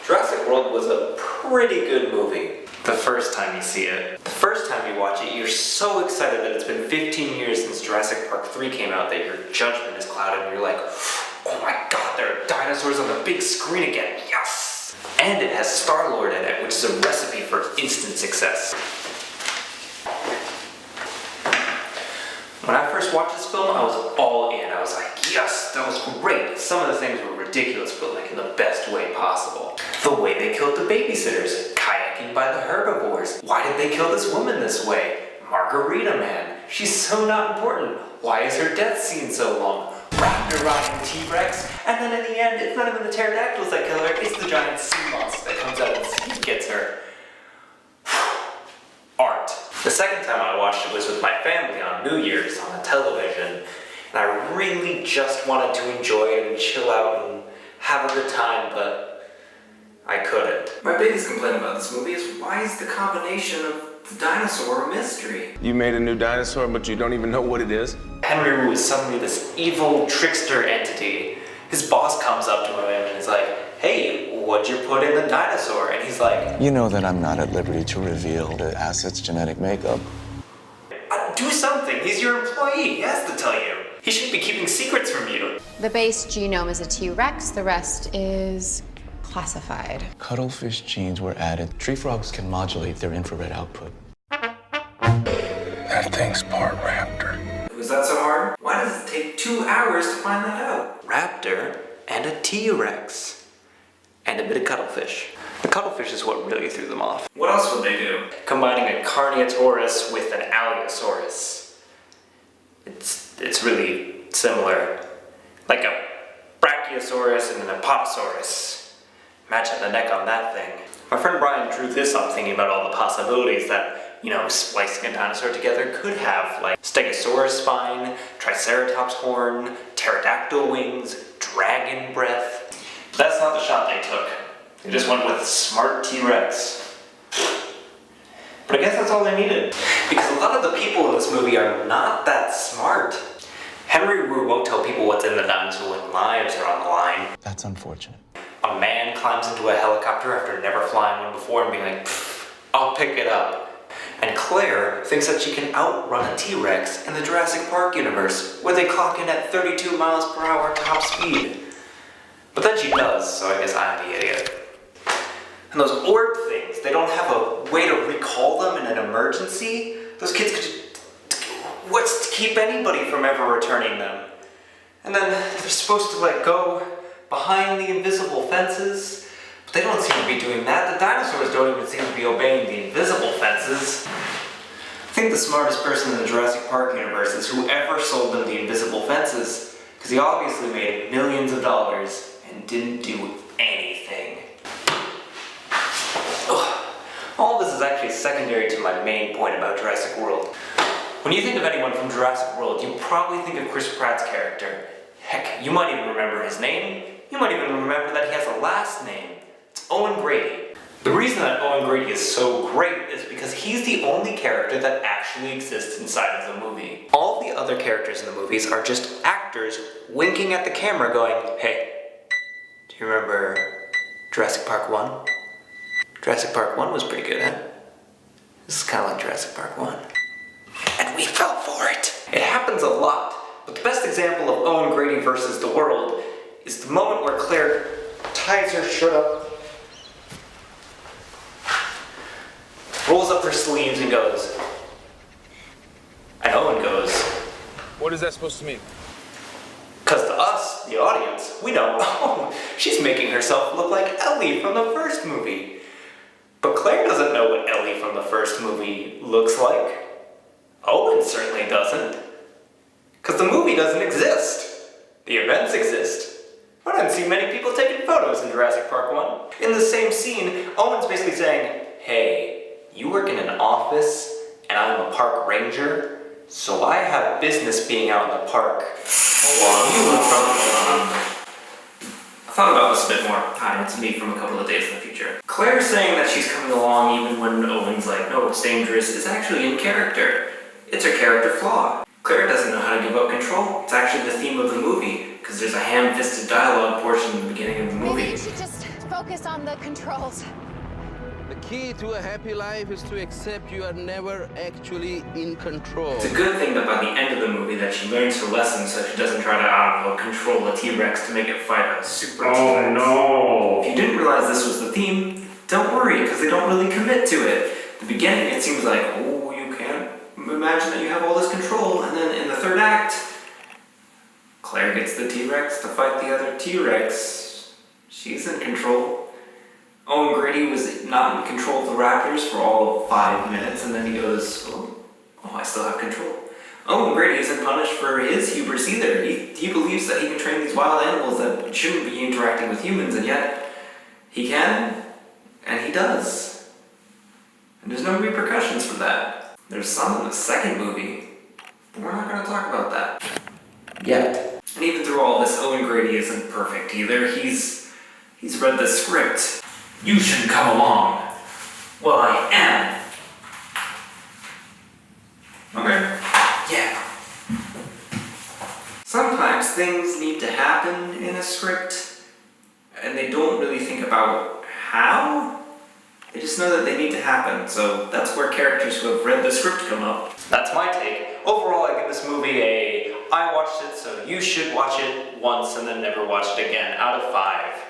Jurassic World was a pretty good movie. The first time you see it. The first time you watch it, you're so excited that it's been 15 years since Jurassic Park 3 came out that your judgment is clouded and you're like, oh my god, there are dinosaurs on the big screen again, yes! And it has Star-Lord in it, which is a recipe for instant success. When I first watched this film, I was all in. I was like, yes, that was great. Some of the things were ridiculous, but like in the best way possible. The way they killed the babysitters, kayaking by the herbivores. Why did they kill this woman this way? Margarita Man. She's so not important. Why is her death scene so long? Raptor riding the T-Rex, and then in the end, it's not even the pterodactyls that kill her, it's the giant sea monster that comes out and gets her. Art. The second time I watched it was with my family on New Year's on the television, and I really just wanted to enjoy it and chill out and have a good time, but I couldn't. My biggest complaint about this movie is why is the combination of the dinosaur a mystery? You made a new dinosaur, but you don't even know what it is? Henry Wu is suddenly this evil trickster entity. His boss comes up to him and is like, hey, what'd you put in the dinosaur? And he's like, you know that I'm not at liberty to reveal the asset's genetic makeup. Do something. He's your employee. He has to tell you. He shouldn't be keeping secrets from you. The base genome is a T-Rex. The rest is classified. Cuttlefish genes were added. Tree frogs can modulate their infrared output. That thing's part raptor. Was that so hard? Why does it take 2 hours to find that out? Raptor and a T-Rex. And a bit of cuttlefish. The cuttlefish is what really threw them off. What else would they do? Combining a Carniasaurus with an Allosaurus. It's really similar. Like a Brachiosaurus and an Apatosaurus. Imagine the neck on that thing. My friend Brian drew this up thinking about all the possibilities that, you know, splicing a dinosaur together could have, like Stegosaurus spine, Triceratops horn, pterodactyl wings, dragon breath. But that's not the shot they took. They just went with smart T-Rex. But I guess that's all they needed. Because a lot of the people in this movie are not that smart. Henry Wu won't tell people what's in the dinosaur when lives are on the line. That's unfortunate. A man climbs into a helicopter after never flying one before and being like, I'll pick it up. And Claire thinks that she can outrun a T-Rex in the Jurassic Park universe, where they clock in at 32 miles per hour top speed. But then she does, so I guess I'm the idiot. And those orb things, they don't have a way to recall them in an emergency. Those kids could what's to keep anybody from ever returning them? And then they're supposed to like go behind the invisible fences, but they don't seem to be doing that. The dinosaurs don't even seem to be obeying the invisible fences. I think the smartest person in the Jurassic Park universe is whoever sold them the invisible fences, because he obviously made millions of dollars and didn't do anything. Ugh. All this is actually secondary to my main point about Jurassic World. When you think of anyone from Jurassic World, you probably think of Chris Pratt's character. Heck, you might even remember his name. You might even remember that he has a last name. It's Owen Grady. The reason that Owen Grady is so great is because he's the only character that actually exists inside of the movie. All the other characters in the movies are just actors winking at the camera going, hey, do you remember Jurassic Park 1? Jurassic Park 1 was pretty good, huh? This is kind of like Jurassic Park 1. And we fell for it! It happens a lot, but the best example of Owen Grady versus the world is the moment where Claire ties her shirt up, rolls up her sleeves and goes, and Owen goes, What is that supposed to mean? because to us, the audience, we know, oh, she's making herself look like Ellie from the first movie. But Claire doesn't know what Ellie from the first movie looks like. Owen certainly doesn't. Because the movie doesn't exist. The events exist. I didn't see many people taking photos in Jurassic Park 1. In the same scene, Owen's basically saying, hey, you work in an office, and I'm a park ranger, so I have business being out in the park. While you look from I thought about this a bit more. Hi, it's me from a couple of days in the future. Claire saying that she's coming along even when Owen's like, no, it's dangerous, is actually in character. It's her character flaw. Claire doesn't know how to give up control. It's actually the theme of the movie, because there's a ham-fisted dialogue portion in the beginning of the movie. Maybe you should just focus on the controls. The key to a happy life is to accept you are never actually in control. It's a good thing that by the end of the movie that she learns her lesson so she doesn't try to, I don't know, control a T-Rex to make it fight a super T-Rex. Oh no! If you didn't realize this was the theme, don't worry, because they don't really commit to it. At the beginning it seems like, oh, you can't imagine that you have all this control, and then in the third act, Claire gets the T-Rex to fight the other T-Rex. She's in control. Owen Grady was not in control of the raptors for all of 5 minutes, and then he goes, oh, I still have control. Owen Grady isn't punished for his hubris either. He believes that he can train these wild animals that shouldn't be interacting with humans, and yet he can, and he does. And there's no repercussions for that. There's some in the second movie, but we're not going to talk about that yet. And even through all this, Owen Grady isn't perfect either. He's read the script. You shouldn't come along. Well, I am. Okay. Yeah. Sometimes things need to happen in a script, and they don't really think about how. They just know that they need to happen, so that's where characters who have read the script come up. That's my take. Overall, I give this movie I watched it, so you should watch it once and then never watch it again, out of 5.